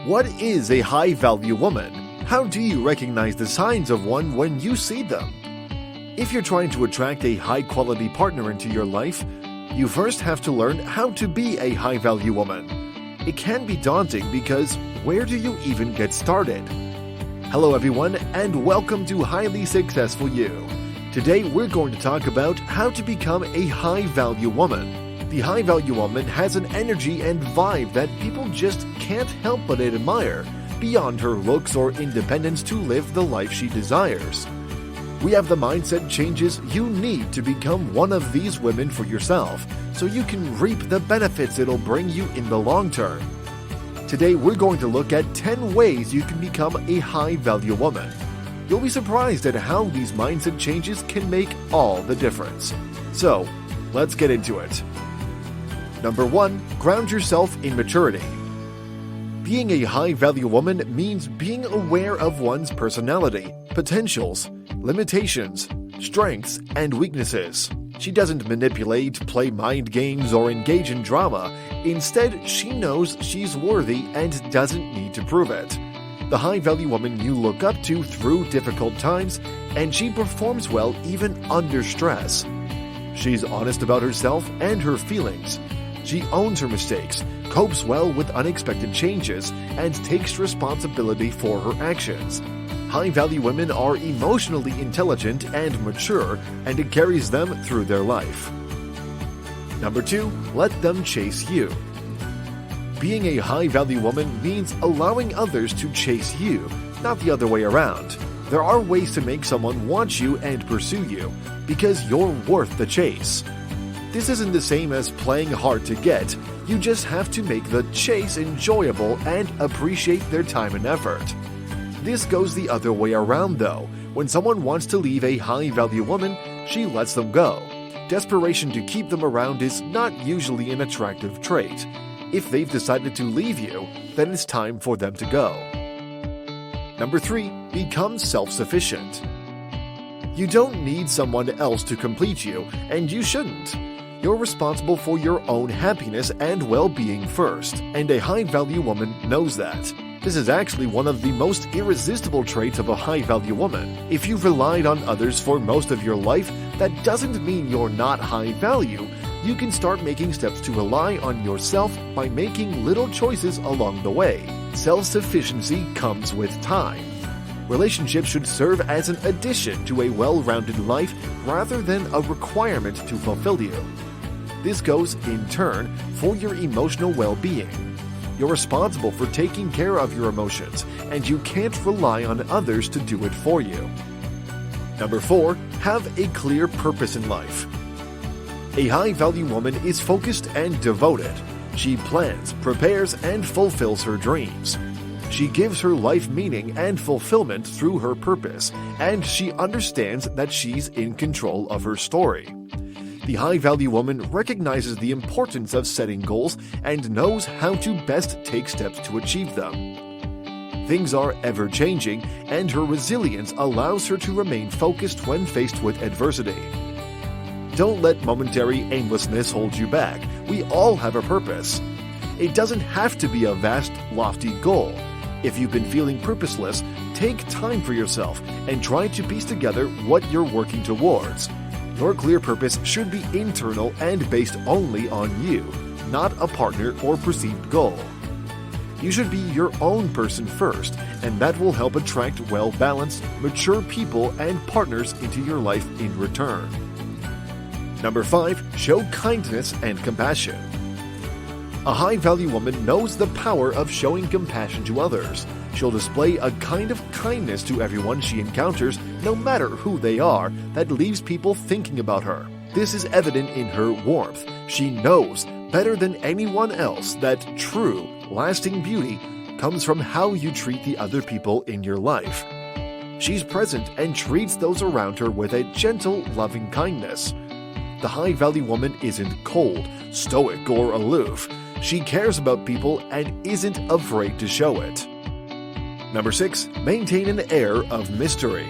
What is a high-value woman? How do you recognize the signs of one when you see them? If you're trying to attract a high-quality partner into your life, you first have to learn how to be a high-value woman. It can be daunting because where do you even get started? Hello everyone, and welcome to Highly Successful You. Today we're going to talk about how to become a high-value woman. The high-value woman has an energy and vibe that people just can't help but admire, beyond her looks or independence to live the life she desires. We have the mindset changes you need to become one of these women for yourself, so you can reap the benefits it'll bring you in the long term. Today we're going to look at 10 ways you can become a high-value woman. You'll be surprised at how these mindset changes can make all the difference. So, let's get into it. Number 1. Ground yourself in maturity. Being a high-value woman means being aware of one's personality, potentials, limitations, strengths, and weaknesses. She doesn't manipulate, play mind games, or engage in drama. Instead, she knows she's worthy and doesn't need to prove it. The high-value woman you look up to through difficult times, and she performs well even under stress. She's honest about herself and her feelings. She owns her mistakes, copes well with unexpected changes, and takes responsibility for her actions. High-value women are emotionally intelligent and mature, and it carries them through their life. Number 2. Let them chase you. Being a high-value woman means allowing others to chase you, not the other way around. There are ways to make someone want you and pursue you, because you're worth the chase. This isn't the same as playing hard to get. You just have to make the chase enjoyable and appreciate their time and effort. This goes the other way around though. When someone wants to leave a high-value woman, she lets them go. Desperation to keep them around is not usually an attractive trait. If they've decided to leave you, then it's time for them to go. Number 3. Become self-sufficient. You don't need someone else to complete you, and you shouldn't. You're responsible for your own happiness and well-being first, and a high-value woman knows that. This is actually one of the most irresistible traits of a high-value woman. If you've relied on others for most of your life, that doesn't mean you're not high-value. You can start making steps to rely on yourself by making little choices along the way. Self-sufficiency comes with time. Relationships should serve as an addition to a well-rounded life rather than a requirement to fulfill you. This goes, in turn, for your emotional well-being. You're responsible for taking care of your emotions, and you can't rely on others to do it for you. Number 4. Have a clear purpose in life. A high-value woman is focused and devoted. She plans, prepares, and fulfills her dreams. She gives her life meaning and fulfillment through her purpose, and she understands that she's in control of her story. The high-value woman recognizes the importance of setting goals and knows how to best take steps to achieve them. Things are ever-changing, and her resilience allows her to remain focused when faced with adversity. Don't let momentary aimlessness hold you back. We all have a purpose. It doesn't have to be a vast, lofty goal. If you've been feeling purposeless, take time for yourself and try to piece together what you're working towards. Your clear purpose should be internal and based only on you, not a partner or perceived goal. You should be your own person first, and that will help attract well-balanced, mature people and partners into your life in return. Number 5. Show kindness and compassion. A high-value woman knows the power of showing compassion to others. She'll display a kind of kindness to everyone she encounters, no matter who they are, that leaves people thinking about her. This is evident in her warmth. She knows, better than anyone else, that true, lasting beauty comes from how you treat the other people in your life. She's present and treats those around her with a gentle, loving kindness. The high-value woman isn't cold, stoic, or aloof. She cares about people and isn't afraid to show it. Number 6. Maintain an air of mystery.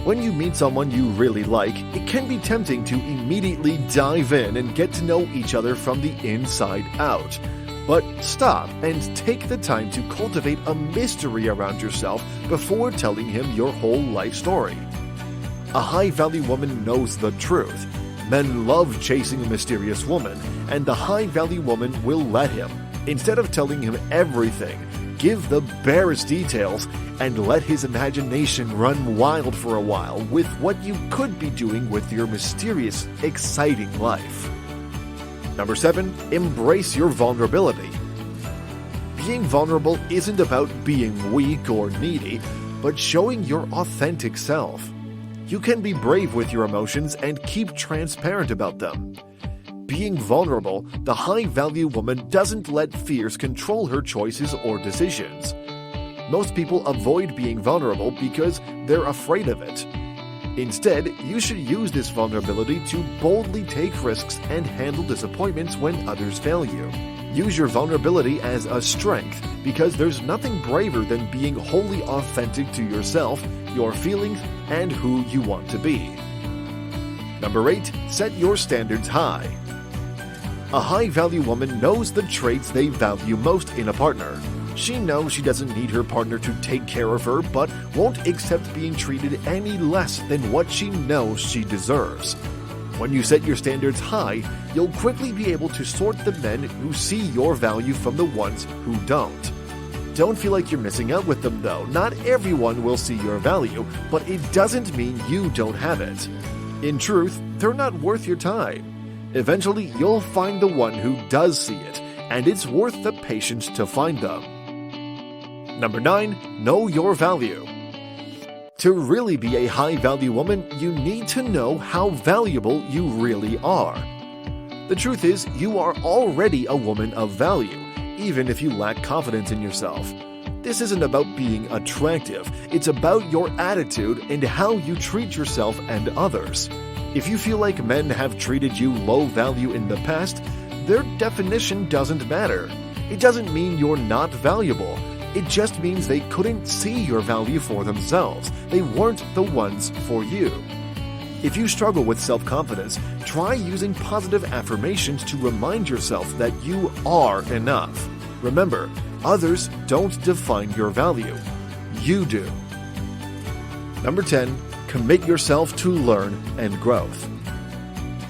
When you meet someone you really like, it can be tempting to immediately dive in and get to know each other from the inside out. But stop and take the time to cultivate a mystery around yourself before telling him your whole life story. A high-value woman knows the truth. Men love chasing a mysterious woman, and the high-value woman will let him. Instead of telling him everything, give the barest details and let his imagination run wild for a while with what you could be doing with your mysterious, exciting life. Number 7. Embrace your vulnerability. Being vulnerable isn't about being weak or needy, but showing your authentic self. You can be brave with your emotions and keep transparent about them. Being vulnerable, the high-value woman doesn't let fears control her choices or decisions. Most people avoid being vulnerable because they're afraid of it. Instead, you should use this vulnerability to boldly take risks and handle disappointments when others fail you. Use your vulnerability as a strength because there's nothing braver than being wholly authentic to yourself, your feelings, and who you want to be. Number 8. Set your standards high. A high-value woman knows the traits they value most in a partner. She knows she doesn't need her partner to take care of her, but won't accept being treated any less than what she knows she deserves. When you set your standards high, you'll quickly be able to sort the men who see your value from the ones who don't. Don't feel like you're missing out with them though. Not everyone will see your value, but it doesn't mean you don't have it. In truth, they're not worth your time. Eventually, you'll find the one who does see it, and it's worth the patience to find them. Number 9. Know your value. To really be a high-value woman, you need to know how valuable you really are. The truth is, you are already a woman of value, even if you lack confidence in yourself. This isn't about being attractive, it's about your attitude and how you treat yourself and others. If you feel like men have treated you low value in the past, their definition doesn't matter. It doesn't mean you're not valuable. It just means they couldn't see your value for themselves. They weren't the ones for you. If you struggle with self-confidence, try using positive affirmations to remind yourself that you are enough. Remember, others don't define your value. You do. Number 10. Commit yourself to learn and growth.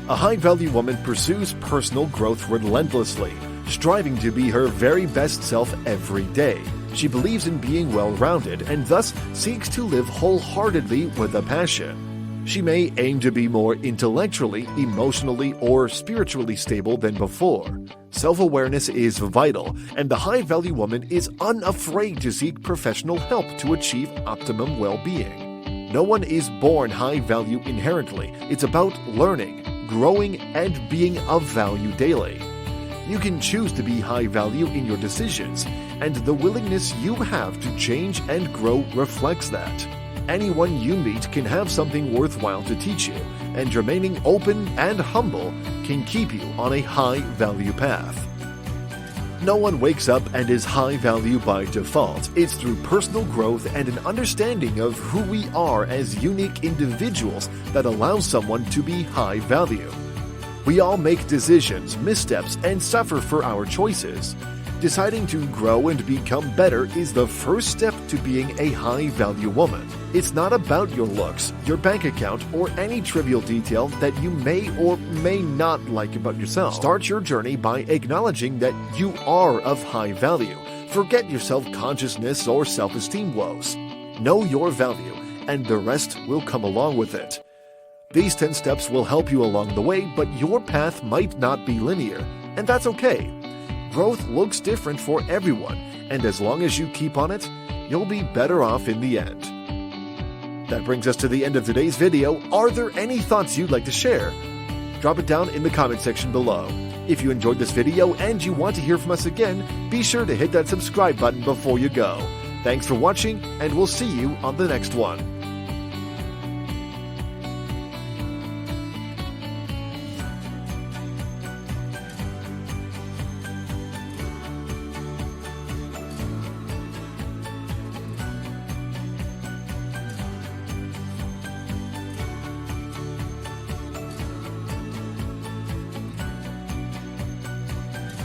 A high-value woman pursues personal growth relentlessly, striving to be her very best self every day. She believes in being well-rounded and thus seeks to live wholeheartedly with a passion. She may aim to be more intellectually, emotionally, or spiritually stable than before. Self-awareness is vital, and the high-value woman is unafraid to seek professional help to achieve optimum well-being. No one is born high-value inherently. It's about learning, growing, and being of value daily. You can choose to be high-value in your decisions, and the willingness you have to change and grow reflects that. Anyone you meet can have something worthwhile to teach you, and remaining open and humble can keep you on a high-value path. No one wakes up and is high value by default. It's through personal growth and an understanding of who we are as unique individuals that allows someone to be high value. We all make decisions, missteps, and suffer for our choices. Deciding to grow and become better is the first step to being a high-value woman. It's not about your looks, your bank account, or any trivial detail that you may or may not like about yourself. Start your journey by acknowledging that you are of high value. Forget your self-consciousness or self-esteem woes. Know your value, and the rest will come along with it. These 10 steps will help you along the way, but your path might not be linear, and that's okay. Growth looks different for everyone, and as long as you keep on it, you'll be better off in the end. That brings us to the end of today's video. Are there any thoughts you'd like to share? Drop it down in the comment section below. If you enjoyed this video and you want to hear from us again, be sure to hit that subscribe button before you go. Thanks for watching, and we'll see you on the next one.